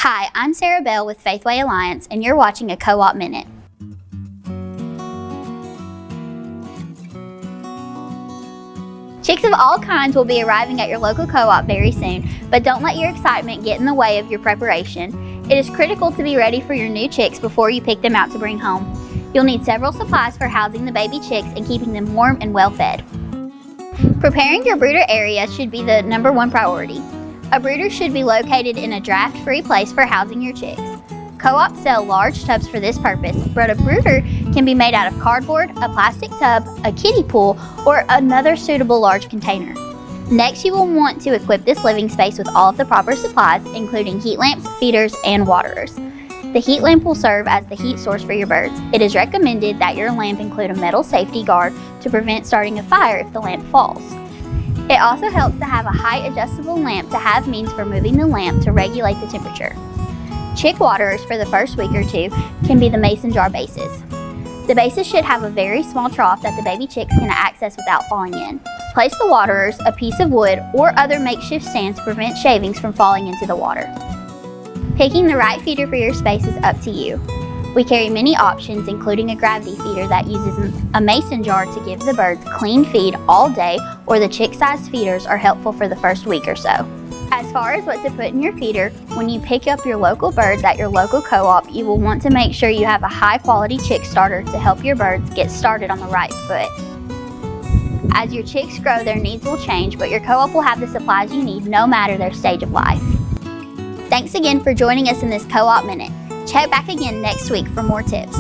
Hi, I'm Sarah Bell with Faithway Alliance, and you're watching a Co-op Minute. Chicks of all kinds will be arriving at your local co-op very soon, but don't let your excitement get in the way of your preparation. It is critical to be ready for your new chicks before you pick them out to bring home. You'll need several supplies for housing the baby chicks and keeping them warm and well fed. Preparing your brooder area should be the number one priority. A brooder should be located in a draft-free place for housing your chicks. Co-ops sell large tubs for this purpose, but a brooder can be made out of cardboard, a plastic tub, a kiddie pool, or another suitable large container. Next, you will want to equip this living space with all of the proper supplies, including heat lamps, feeders, and waterers. The heat lamp will serve as the heat source for your birds. It is recommended that your lamp include a metal safety guard to prevent starting a fire if the lamp falls. It also helps to have a height adjustable lamp to have means for moving the lamp to regulate the temperature. Chick waterers for the first week or two can be the mason jar bases. The bases should have a very small trough that the baby chicks can access without falling in. Place the waterers, a piece of wood, or other makeshift stand to prevent shavings from falling into the water. Picking the right feeder for your space is up to you. We carry many options, including a gravity feeder that uses a mason jar to give the birds clean feed all day, or the chick-sized feeders are helpful for the first week or so. As far as what to put in your feeder, when you pick up your local birds at your local co-op, you will want to make sure you have a high-quality chick starter to help your birds get started on the right foot. As your chicks grow, their needs will change, but your co-op will have the supplies you need no matter their stage of life. Thanks again for joining us in this Co-op Minute. Check back again next week for more tips.